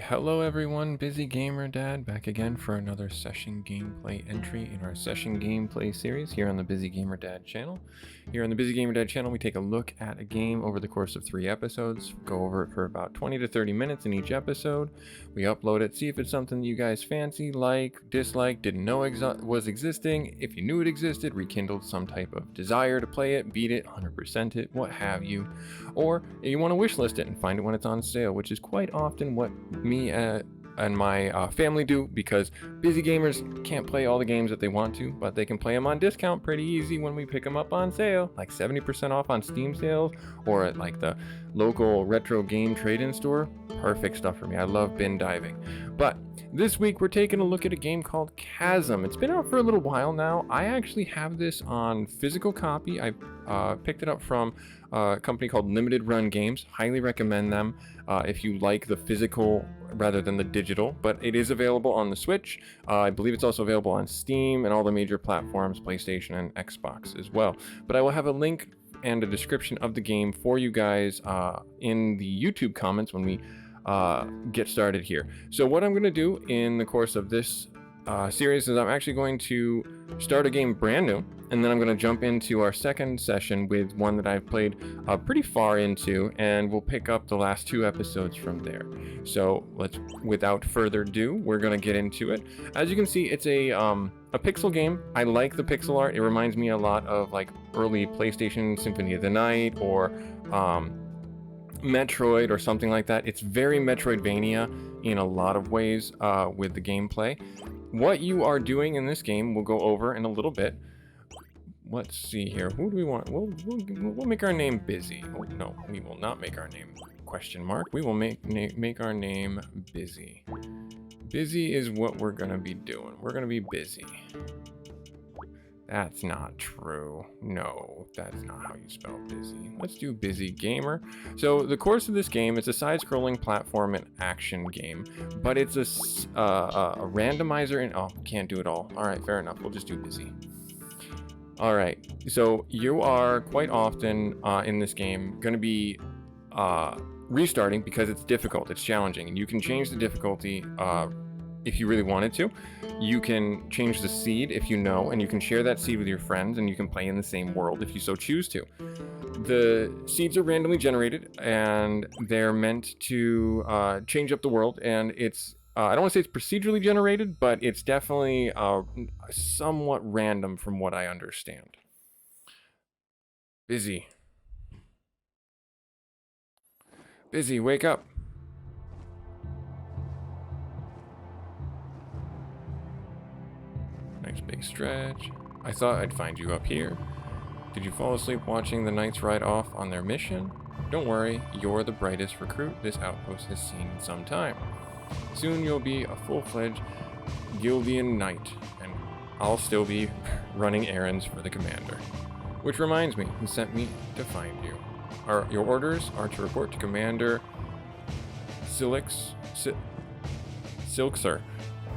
Hello everyone, Busy Gamer Dad back again for another session gameplay entry in our session gameplay series here on the Busy Gamer Dad channel. Here on the Busy Gamer Dad channel, we take a look at a game over the course of 3 episodes, go over it for about 20 to 30 minutes in each episode. We upload it, see if it's something that you guys fancy, like, dislike, didn't know was existing. If you knew it existed, rekindled some type of desire to play it, beat it, 100% it, what have you. Or you want to wishlist it and find it when it's on sale, which is quite often what me and my family do, because busy gamers can't play all the games that they want to, but they can play them on discount pretty easy when we pick them up on sale, like 70% off on Steam sales or at like the local retro game trade-in store. Perfect stuff for me. I love bin diving. But this week we're taking a look at a game called Chasm. It's been out for a little while now. I actually have this on physical copy. I picked it up from a company called Limited Run Games. Highly recommend them if you like the physical rather than the digital, but it is available on the Switch. I believe it's also available on Steam and all the major platforms, PlayStation and Xbox as well. But I will have a link and a description of the game for you guys in the YouTube comments when we get started here. So what I'm going to do in the course of this series is I'm actually going to start a game brand new, and then I'm going to jump into our second session with one that I've played pretty far into, and we'll pick up the last 2 episodes from there. So without further ado, we're going to get into it. As you can see, it's a pixel game. I like the pixel art. It reminds me a lot of like early PlayStation Symphony of the Night or Metroid or something like that. It's very Metroidvania in a lot of ways with the gameplay. What you are doing in this game we'll go over in a little bit. Let's see here. Who do we want? We'll make our name Busy. Oh, no, we will not make our name question mark. We will make our name Busy. Busy is what we're gonna be doing. We're gonna be busy. That's not true. No, that's not how you spell busy. Let's do Busy Gamer. So the course of this game is a side-scrolling platform and action game, but it's a randomizer and oh, can't do it all. All right, fair enough. We'll just do Busy. All right, so you are quite often in this game going to be restarting because it's difficult, it's challenging, and you can change the difficulty if you really wanted to. You can change the seed if you know, and you can share that seed with your friends, and you can play in the same world if you so choose to. The seeds are randomly generated, and they're meant to change up the world, and it's I don't want to say it's procedurally generated, but it's definitely somewhat random from what I understand. Busy. Busy, wake up. Nice big stretch. I thought I'd find you up here. Did you fall asleep watching the knights ride off on their mission? Don't worry, you're the brightest recruit this outpost has seen in some time. Soon you'll be a full-fledged Guildian knight, and I'll still be running errands for the commander. Which reminds me, he sent me to find you. Your orders are to report to Commander Silkser's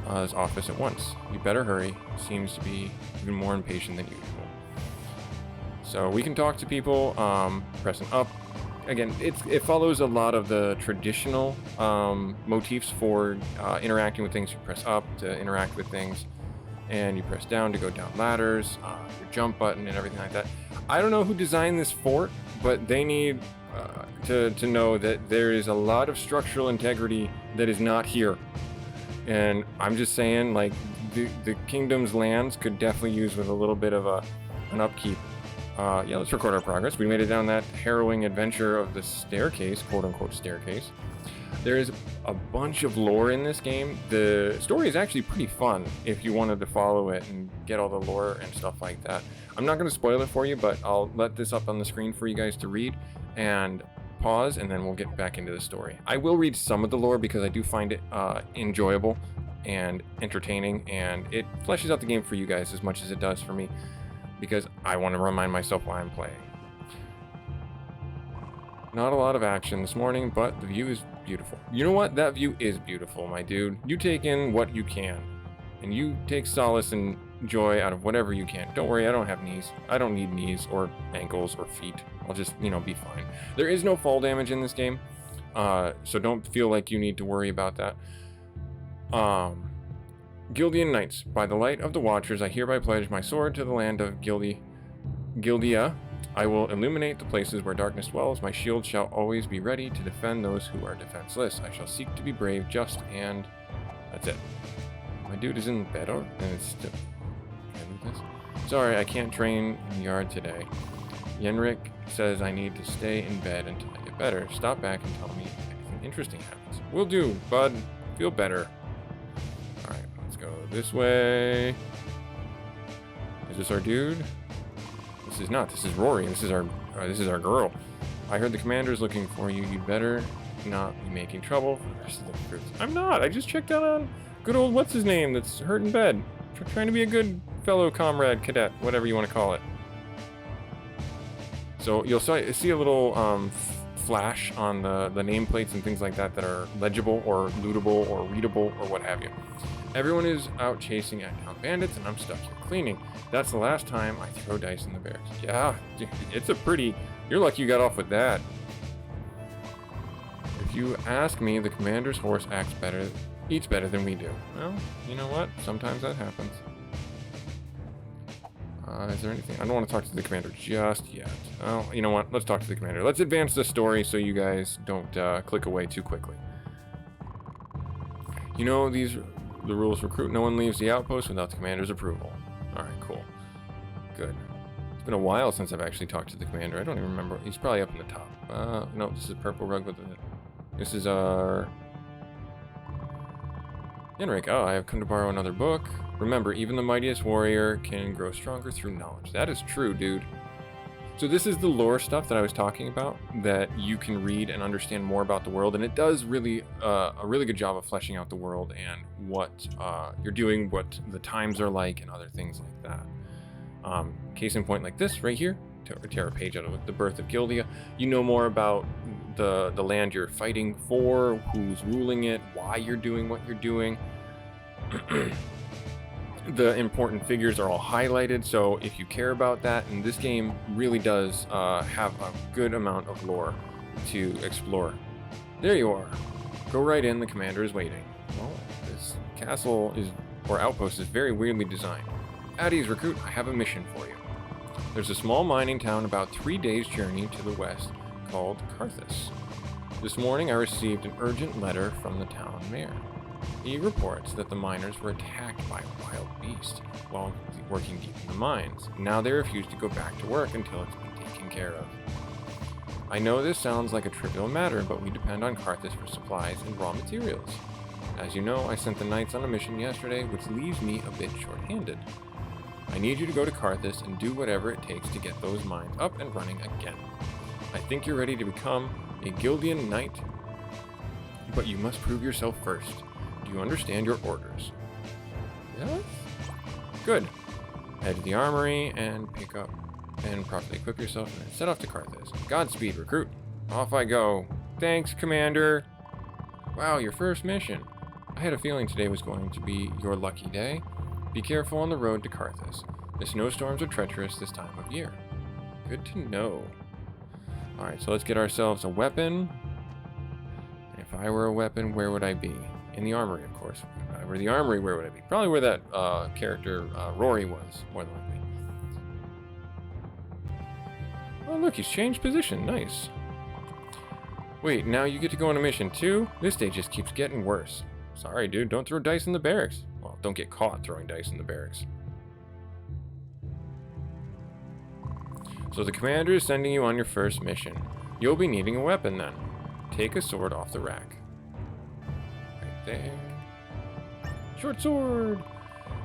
office at once. You better hurry. Seems to be even more impatient than usual. So we can talk to people, pressing up. Again, it follows a lot of the traditional motifs for interacting with things. You press up to interact with things, and you press down to go down ladders, your jump button and everything like that. I don't know who designed this fort, but they need to know that there is a lot of structural integrity that is not here. And I'm just saying, like, the kingdom's lands could definitely use with a little bit of an upkeep. Yeah, let's record our progress. We made it down that harrowing adventure of the staircase, quote-unquote staircase. There is a bunch of lore in this game. The story is actually pretty fun if you wanted to follow it and get all the lore and stuff like that. I'm not going to spoil it for you, but I'll let this up on the screen for you guys to read and pause, and then we'll get back into the story. I will read some of the lore because I do find it enjoyable and entertaining, and it fleshes out the game for you guys as much as it does for me, because I want to remind myself why I'm playing. Not a lot of action this morning, but the view is beautiful. You know what? That view is beautiful, my dude. You take in what you can, and you take solace and joy out of whatever you can. Don't worry, I don't have knees. I don't need knees or ankles or feet. I'll just, be fine. There is no fall damage in this game. So don't feel like you need to worry about that. Gildian Knights, by the light of the Watchers, I hereby pledge my sword to the land of Gildia. I will illuminate the places where darkness dwells. My shield shall always be ready to defend those who are defenseless. I shall seek to be brave, just, and that's it. My dude is in bed, and it's still... Can I leave this? Sorry, I can't train in the yard today. Yenrik says I need to stay in bed until I get better. Stop back and tell me if anything interesting happens. Will do, bud. Feel better. Alright, let's go this way. Is this our dude? This is not. This is Rory. This is our girl. I heard the commander's looking for you. You'd better not be making trouble for the rest of the recruits. I'm not. I just checked out on good old what's his name that's hurt in bed. Trying to be a good fellow comrade, cadet, whatever you want to call it. So you'll see a little flash on the nameplates and things like that that are legible or lootable or readable or what have you. Everyone is out chasing down bandits and I'm stuck here cleaning. That's the last time I throw dice in the barracks. Yeah, it's a pretty... You're lucky you got off with that. If you ask me, the commander's horse eats better than we do. Well, you know what? Sometimes that happens. Is there anything? I don't want to talk to the commander just yet. Oh, you know what? Let's talk to the commander. Let's advance the story so you guys don't click away too quickly. You know, these are the rules recruit. No one leaves the outpost without the commander's approval. Alright, cool. Good. It's been a while since I've actually talked to the commander. I don't even remember. He's probably up in the top. No, this is purple rug with it. This is our... Yenrik, oh, I have come to borrow another book. Remember, even the mightiest warrior can grow stronger through knowledge. That is true, dude. So this is the lore stuff that I was talking about, that you can read and understand more about the world, and it does really a really good job of fleshing out the world and what you're doing, what the times are like, and other things like that. Case in point, like this right here, tear a page out of the Birth of Gildia. You know more about the land you're fighting for, who's ruling it, why you're doing what you're doing. The important figures are all highlighted, so if you care about that, and this game really does have a good amount of lore to explore. There you are. Go right in, the commander is waiting. Well, this castle or outpost is very weirdly designed. At ease, recruit, I have a mission for you. There's a small mining town about 3 days' journey to the west called Carthus. This morning I received an urgent letter from the town mayor. He reports that the miners were attacked by a wild beast while working deep in the mines. Now they refuse to go back to work until it's been taken care of. I know this sounds like a trivial matter, but we depend on Carthus for supplies and raw materials. As you know, I sent the knights on a mission yesterday, which leaves me a bit short-handed. I need you to go to Carthus and do whatever it takes to get those mines up and running again. I think you're ready to become a Gildian knight, but you must prove yourself first. Do you understand your orders? Yes? Good. Head to the armory and pick up and properly equip yourself and then set off to Carthus. Godspeed, recruit. Off I go. Thanks, Commander. Wow, your first mission. I had a feeling today was going to be your lucky day. Be careful on the road to Carthus. The snowstorms are treacherous this time of year. Good to know. Alright, so let's get ourselves a weapon. If I were a weapon, where would I be? In the armory, of course. If I were the armory, where would I be? Probably where that character, Rory, was, more than likely. Oh, look, he's changed position. Nice. Wait, now you get to go on a mission too? This day just keeps getting worse. Sorry, dude, don't throw dice in the barracks. Well, don't get caught throwing dice in the barracks. So the commander is sending you on your first mission. You'll be needing a weapon then. Take a sword off the rack. Right there. Short sword!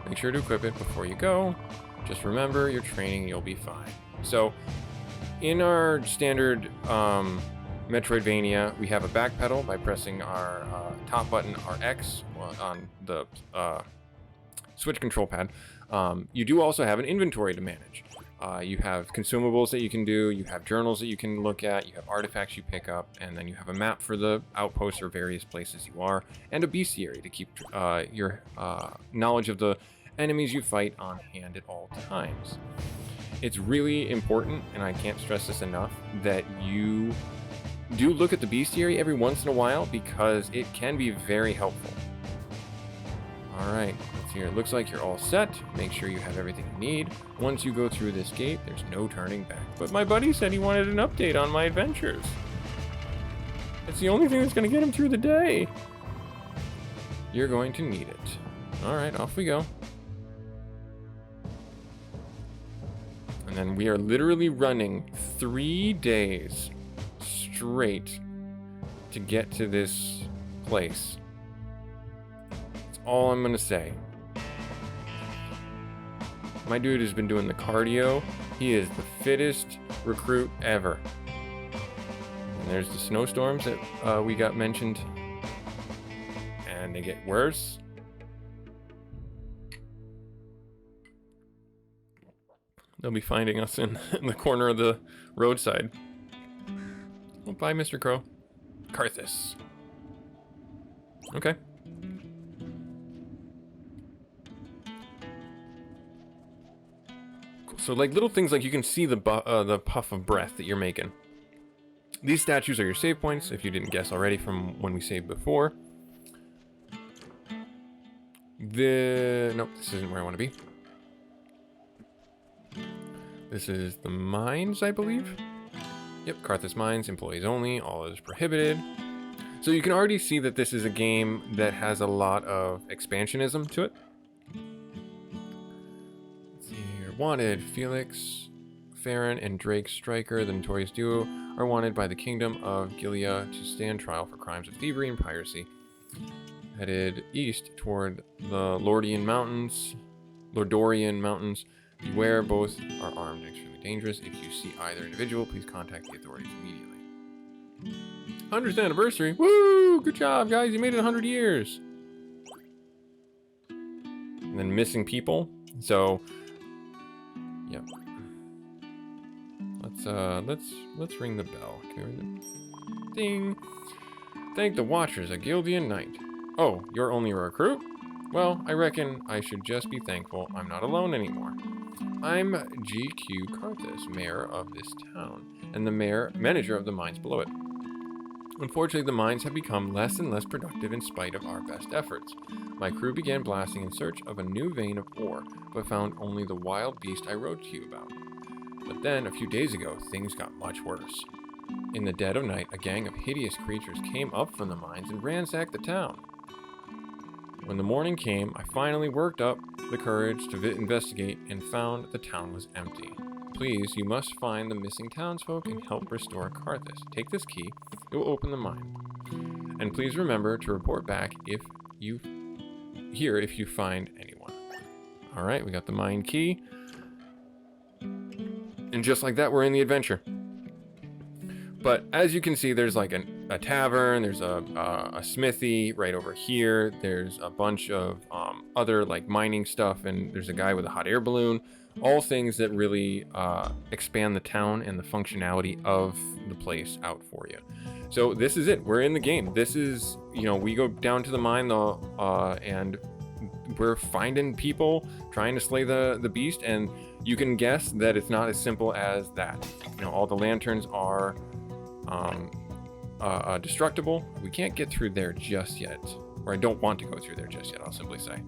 Make sure to equip it before you go. Just remember, you're training, you'll be fine. So, in our standard Metroidvania, we have a back pedal by pressing our top button, our X, on the switch control pad. You do also have an inventory to manage. You have consumables that you can do, you have journals that you can look at, you have artifacts you pick up, and then you have a map for the outposts or various places you are, and a bestiary to keep your knowledge of the enemies you fight on hand at all times. It's really important, and I can't stress this enough, that you do look at the bestiary every once in a while because it can be very helpful. All right, let's see here. It looks like you're all set. Make sure you have everything you need. Once you go through this gate, there's no turning back. But my buddy said he wanted an update on my adventures. It's the only thing that's going to get him through the day. You're going to need it. All right, off we go. And then we are literally running 3 days straight to get to this place. That's all I'm gonna say. My dude has been doing the cardio. He is the fittest recruit ever. And there's the snowstorms that we got mentioned. And they get worse. They'll be finding us in the corner of the roadside. Oh, bye, Mr. Crow. Karthus. Okay. Cool. So, like, little things like you can see the puff of breath that you're making. These statues are your save points, if you didn't guess already from when we saved before. Nope, this isn't where I want to be. This is the mines, I believe. Yep, Karthus Mines, employees only, all is prohibited. So you can already see that this is a game that has a lot of expansionism to it. Let's see here. Wanted, Felix, Farron, and Drake Stryker, the notorious duo, are wanted by the Kingdom of Gilead to stand trial for crimes of thievery and piracy. Headed east toward the Lordorian Mountains. Beware, both are armed and extremely dangerous. If you see either individual, please contact the authorities immediately. 100th anniversary! Woo! Good job, guys! You made it 100 years! And then missing people. So, yep. Let's ring the bell. Can we ring the ding? Thank the Watchers, a Gildian knight. Oh, you're only a recruit? Well, I reckon I should just be thankful I'm not alone anymore. I'm GQ Karthus, mayor of this town, and the manager of the mines below it. Unfortunately, the mines have become less and less productive in spite of our best efforts. My crew began blasting in search of a new vein of ore, but found only the wild beast I wrote to you about. But then, a few days ago, things got much worse. In the dead of night, a gang of hideous creatures came up from the mines and ransacked the town. When the morning came, I finally worked up the courage to investigate and found the town was empty. Please, you must find the missing townsfolk and help restore Karthus. Take this key, it will open the mine. And please remember to report back if you find anyone. Alright, we got the mine key. And just like that, we're in the adventure. But as you can see, there's like a tavern, there's a smithy right over here, there's a bunch of other like mining stuff, and there's a guy with a hot air balloon. All things that really expand the town and the functionality of the place out for you. So this is it. We're in the game. This is, we go down to the mine and we're finding people, trying to slay the beast, and you can guess that it's not as simple as that. All the lanterns are destructible. We can't get through there just yet, or I don't want to go through there just yet, I'll simply say.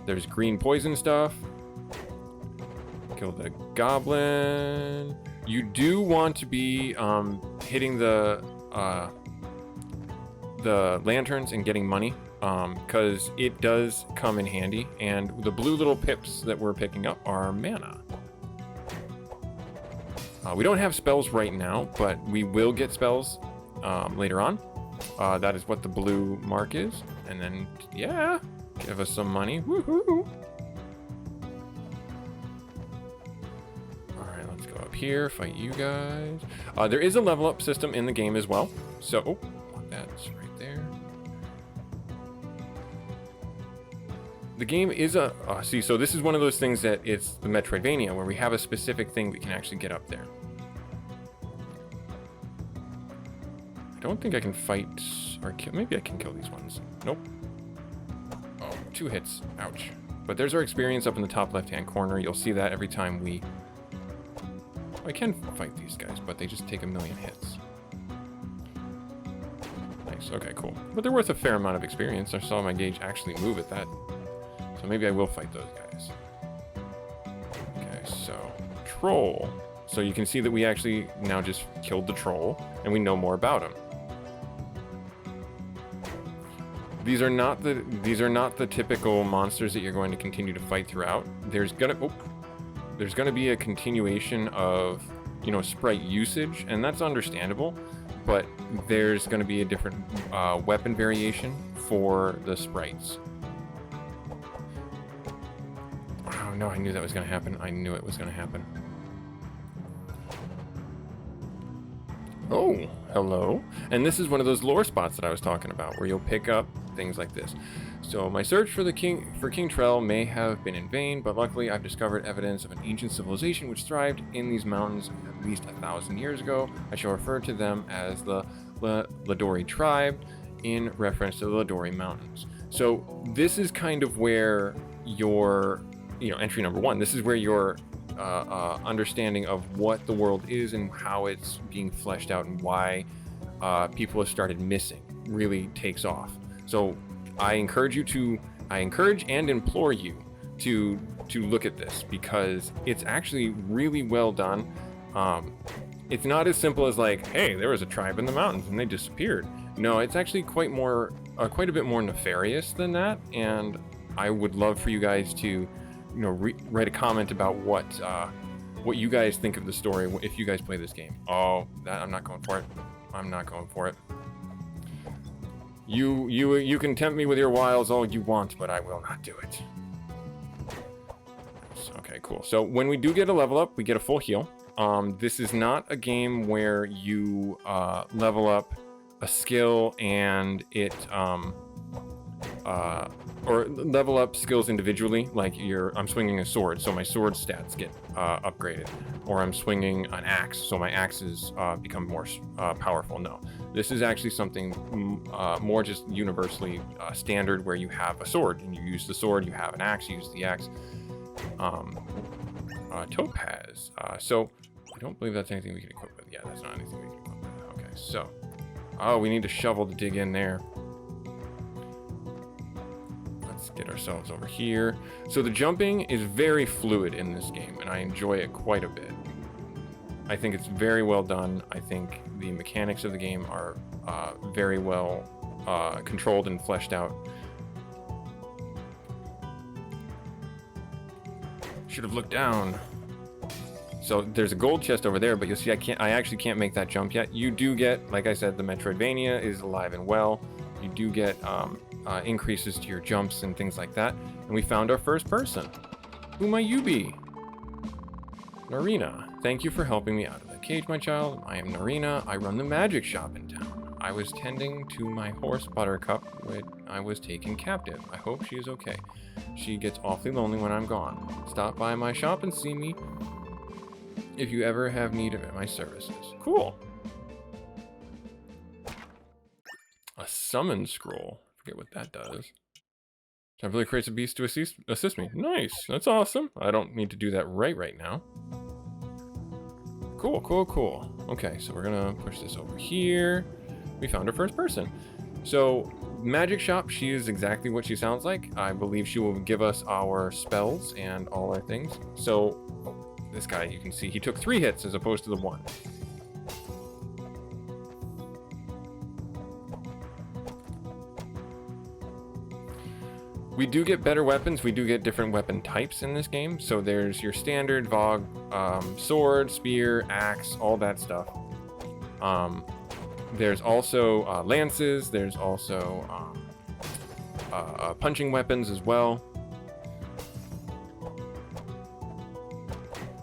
There's green poison stuff. Kill the goblin. You do want to be hitting the lanterns and getting money, because it does come in handy, and the blue little pips that we're picking up are mana. We don't have spells right now, but we will get spells later on. That is what the blue mark is. And then, yeah, give us some money. Woohoo! Alright, let's go up here, fight you guys. There is a level up system in the game as well. So, that's right there. The game is so this is one of those things that it's the Metroidvania, where we have a specific thing we can actually get up there. I don't think I can fight or kill. Maybe I can kill these ones. Nope. Oh, 2 hits. Ouch. But there's our experience up in the top left-hand corner. You'll see that every time we... I can fight these guys, but they just take 1,000,000 hits. Nice. Okay, cool. But they're worth a fair amount of experience. I saw my gauge actually move at that. So maybe I will fight those guys. Okay, so troll. So you can see that we actually now just killed the troll, and we know more about him. These are not the typical monsters that you're going to continue to fight throughout. There's gonna be a continuation of, you know, sprite usage, and that's understandable, but there's gonna be a different weapon variation for the sprites. Oh no, I knew that was gonna happen. I knew it was gonna happen. Oh, hello. And this is one of those lore spots that I was talking about, where you'll pick up things like this. So my search for King Trell may have been in vain, but luckily I've discovered evidence of an ancient civilization which thrived in these mountains at least 1,000 years ago. I shall refer to them as the Ladori tribe, in reference to the Ladori Mountains. So this is kind of where your, you know, entry number one. This is where your understanding of what the world is and how it's being fleshed out and why people have started missing really takes off. So I encourage and implore you to look at this, because it's actually really well done. It's not as simple as like, hey, there was a tribe in the mountains and they disappeared. No, it's actually quite a bit more nefarious than that, and I would love for you guys to, you know, write a comment about what you guys think of the story if you guys play this game. Oh, I'm not going for it. I'm not going for it. You can tempt me with your wiles all you want, but I will not do it. Okay, cool. So when we do get a level up, we get a full heal. This is not a game where you level up a skill and it or level up skills individually, like I'm swinging a sword, so my sword stats get upgraded, or I'm swinging an axe, so my axes become more powerful. No, this is actually something more just universally standard, where you have a sword and you use the sword, you have an axe, you use the axe. Topaz. So I don't believe that's anything we can equip with. Yeah, that's not anything we can equip with. Okay, so we need a shovel to dig in there. Let's get ourselves over here. So the jumping is very fluid in this game, and I enjoy it quite a bit. I think it's very well done. I think the mechanics of the game are very well controlled and fleshed out. Should have looked down. So there's a gold chest over there, but you'll see I actually can't make that jump yet. You do get, like I said, the Metroidvania is alive and well. You do get increases to your jumps and things like that. And we found our first person. Who might you be? Narina. Thank you for helping me out of the cage, my child. I am Narina. I run the magic shop in town. I was tending to my horse Buttercup when I was taken captive. I hope she is okay. She gets awfully lonely when I'm gone. Stop by my shop and see me if you ever have need of my services. Cool. A summon scroll. Forget what that does. Temporarily creates a beast to assist me. Nice. That's awesome. I don't need to do that right now. Cool, cool, cool. Okay, so we're gonna push this over here. We found our first person. So, Magic Shop, she is exactly what she sounds like. I believe she will give us our spells and all our things. So, this guy, you can see, he took 3 hits as opposed to the 1. We do get better weapons. We do get different weapon types in this game. So there's your standard Vogue, sword, spear, axe, all that stuff. There's also lances. There's also punching weapons as well.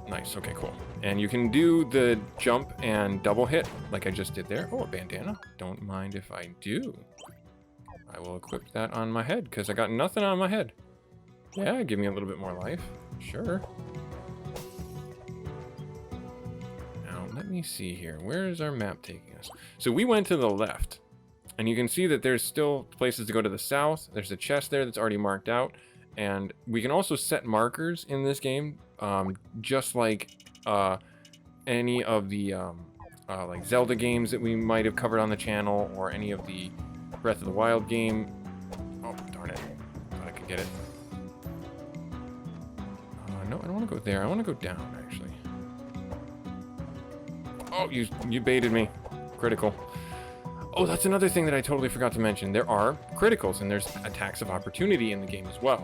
Nice. Okay, cool. And you can do the jump and double hit like I just did there. Oh, a bandana. Don't mind if I do. I will equip that on my head, because I got nothing on my head. Yeah, give me a little bit more life. Sure. Now, let me see here. Where is our map taking us? So we went to the left, and you can see that there's still places to go to the south. There's a chest there that's already marked out, and we can also set markers in this game, just like any of the like Zelda games that we might have covered on the channel, or any of the Breath of the Wild game. Oh, darn it. Thought I could get it. No, I don't want to go there. I want to go down, actually. Oh, you baited me. Critical. Oh, that's another thing that I totally forgot to mention. There are criticals, and there's attacks of opportunity in the game as well.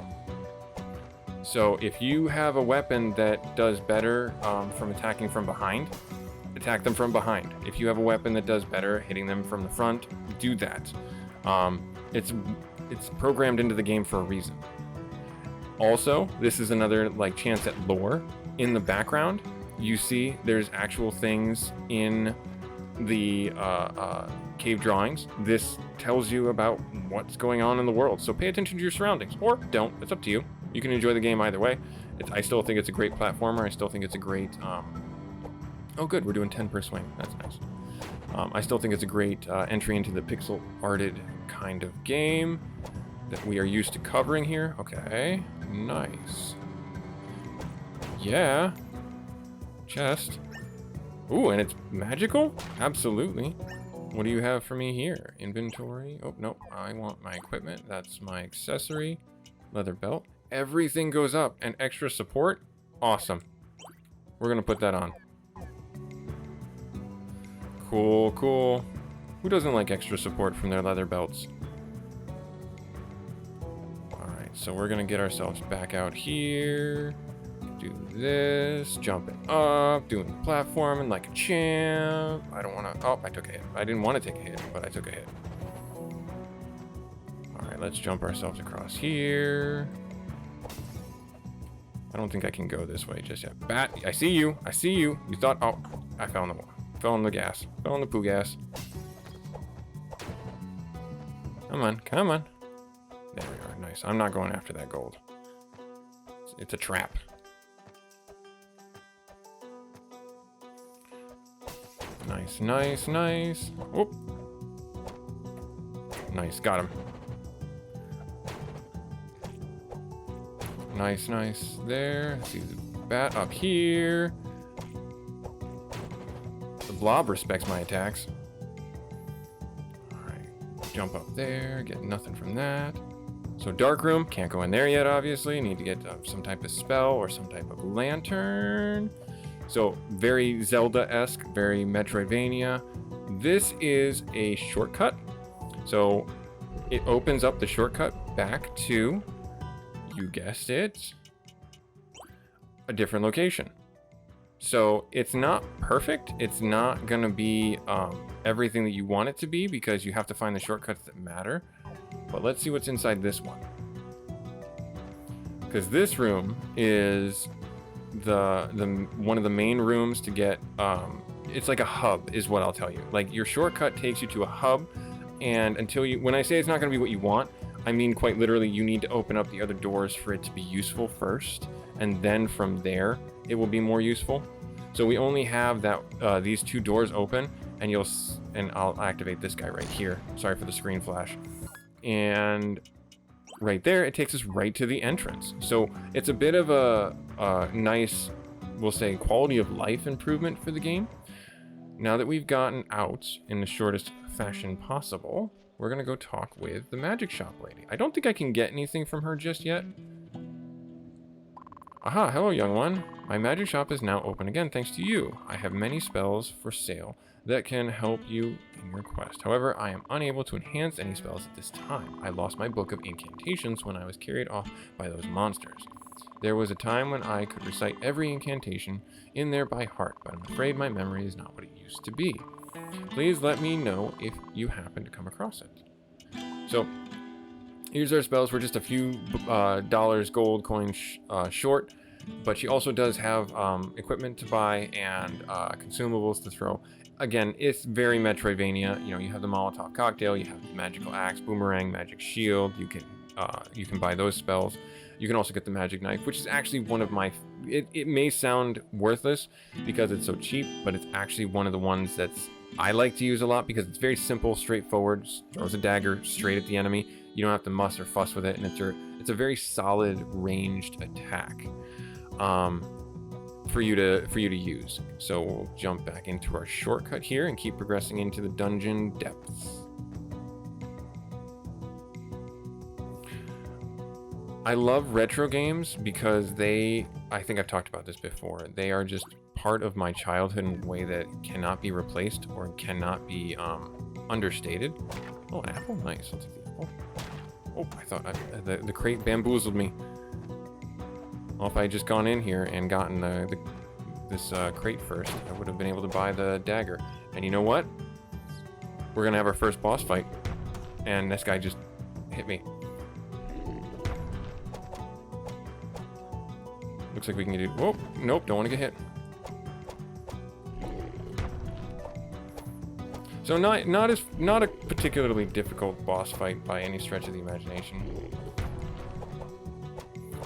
So if you have a weapon that does better from attacking from behind, attack them from behind. If you have a weapon that does better hitting them from the front, do that. It's programmed into the game for a reason. Also, this is another like chance at lore. In the background, you see there's actual things in the cave drawings. This tells you about what's going on in the world. So pay attention to your surroundings, or don't. It's up to you. You can enjoy the game either way. I still think it's a great platformer. I still think it's a great... Oh, good. We're doing 10 per swing. That's nice. I still think it's a great entry into the pixel-arted kind of game that we are used to covering here. Okay. Nice. Yeah. Chest. Ooh, and it's magical? Absolutely. What do you have for me here? Inventory. Oh, no. I want my equipment. That's my accessory. Leather belt. Everything goes up. And extra support? Awesome. We're going to put that on. Cool, cool. Who doesn't like extra support from their leather belts? Alright, so we're going to get ourselves back out here. Do this. Jumping up. Doing the platforming like a champ. I don't want to... Oh, I took a hit. I didn't want to take a hit, but I took a hit. Alright, let's jump ourselves across here. I don't think I can go this way just yet. Bat, I see you. I see you. You thought... Oh, I fell in the wall. Fell in the gas. Fell in the poo gas. Come on. Come on. There we are. Nice. I'm not going after that gold. It's a trap. Nice, nice, nice. Whoop. Nice. Got him. Nice, nice. There. See the bat up here. The blob respects my attacks. Alright. Jump up there. Get nothing from that. So dark room. Can't go in there yet, obviously. Need to get some type of spell or some type of lantern. So very Zelda-esque. Very Metroidvania. This is a shortcut. So it opens up the shortcut back to... You guessed it, a different location. So it's not perfect. It's not gonna be everything that you want it to be because you have to find the shortcuts that matter. But let's see what's inside this one. Because this room is the one of the main rooms to get. It's like a hub, is what I'll tell you. Like your shortcut takes you to a hub, and until you, when I say it's not gonna be what you want, I mean, quite literally, you need to open up the other doors for it to be useful first, and then from there, it will be more useful. So we only have that these two doors open, and I'll activate this guy right here. Sorry for the screen flash. And right there, it takes us right to the entrance. So it's a bit of a nice, we'll say, quality of life improvement for the game. Now that we've gotten out in the shortest fashion possible, we're gonna go talk with the magic shop lady. I don't think I can get anything from her just yet. Aha, hello young one. My magic shop is now open again thanks to you. I have many spells for sale that can help you in your quest. However, I am unable to enhance any spells at this time. I lost my book of incantations when I was carried off by those monsters. There was a time when I could recite every incantation in there by heart, but I'm afraid my memory is not what it used to be. Please let me know if you happen to come across it. So, here's our spells. We're just a few dollars gold coin short, but she also does have equipment to buy and consumables to throw. Again, it's very Metroidvania. You know, you have the Molotov cocktail, you have the magical axe, boomerang, magic shield. You can buy those spells. You can also get the magic knife, which is actually one of my... It may sound worthless because it's so cheap, but it's actually one of the ones that's I like to use a lot because it's very simple, straightforward, throws a dagger straight at the enemy. You don't have to muss or fuss with it, and it's a very solid ranged attack for you to use. So we'll jump back into our shortcut here and keep progressing into the dungeon depths. I love retro games because I think I've talked about this before, they are just part of my childhood in a way that cannot be replaced or cannot be understated. Oh, an apple? Nice. I'll take the apple. Oh, I thought the crate bamboozled me. Well, if I had just gone in here and gotten this crate first, I would have been able to buy the dagger. And you know what? We're going to have our first boss fight. And this guy just hit me. Looks like we can do... Whoa, nope, don't want to get hit. So not a particularly difficult boss fight by any stretch of the imagination.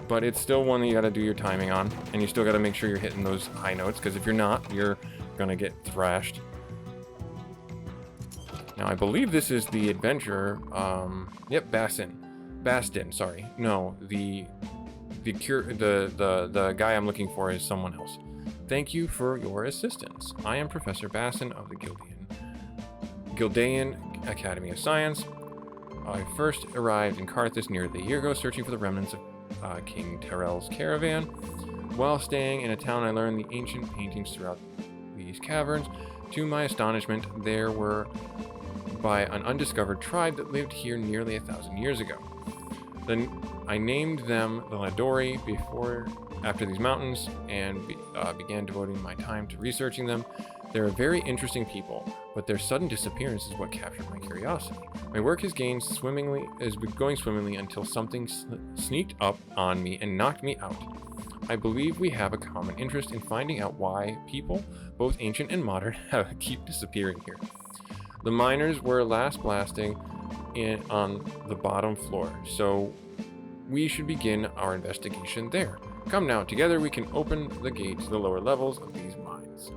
But it's still one that you gotta do your timing on, and you still gotta make sure you're hitting those high notes, because if you're not, you're gonna get thrashed. Now, I believe this is the adventurer, yep, Bastin, sorry. No, the guy I'm looking for is someone else. Thank you for your assistance. I am Professor Bassin of the Gildean Academy of Science. I first arrived in Carthus nearly a year ago, searching for the remnants of King Terrell's caravan. While staying in a town, I learned the ancient paintings throughout these caverns. To my astonishment, there were by an undiscovered tribe that lived here nearly 1,000 years ago. Then I named them the Ladori after these mountains and began devoting my time to researching them. They're very interesting people, but their sudden disappearance is what captured my curiosity. My work has been going swimmingly until something sneaked up on me and knocked me out. I believe we have a common interest in finding out why people, both ancient and modern, keep disappearing here. The miners were last blasting on the bottom floor, so we should begin our investigation there. Come now, together we can open the gate to the lower levels of these mines.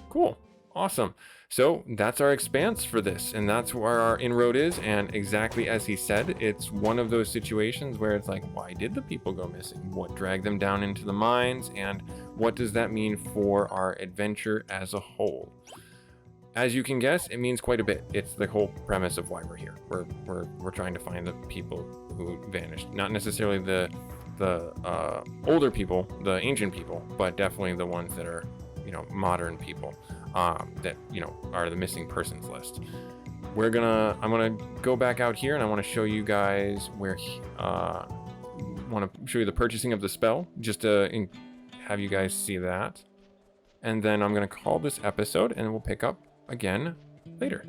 Cool. Awesome. So that's our expanse for this, and that's where our inroad is, and exactly as he said, it's one of those situations where it's like, why did the people go missing? What dragged them down into the mines, and what does that mean for our adventure as a whole? As you can guess, it means quite a bit. It's the whole premise of why we're here. We're trying to find the people who vanished. Not necessarily the older people, the ancient people, but definitely the ones that are, modern people that, are the missing persons list. I'm gonna go back out here and I want to show you guys want to show you the purchasing of the spell, just to have you guys see that. And then I'm gonna call this episode and we'll pick up again later.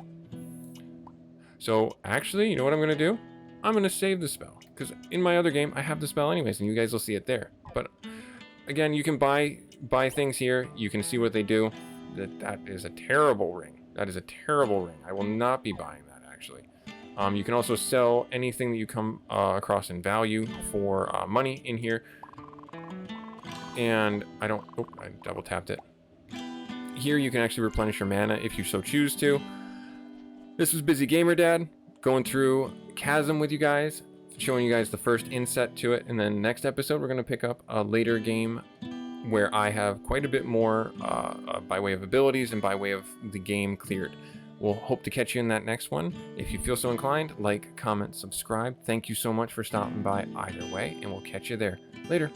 So actually, you know what I'm gonna do? I'm gonna save the spell, because in my other game I have the spell anyways, and you guys will see it there. But again, you can buy things here. You can see what they do. That is a terrible ring. That is a terrible ring. I will not be buying that, actually. You can also sell anything that you come across in value for money in here. And I double tapped it. Here you can actually replenish your mana if you so choose to. This was Busy Gamer Dad going through Chasm with you guys, showing you guys the first inset to it, and then next episode we're going to pick up a later game where I have quite a bit more by way of abilities and by way of the game cleared. We'll hope to catch you in that next one. If you feel so inclined, like, comment, subscribe. Thank you so much for stopping by either way, and we'll catch you there. Later.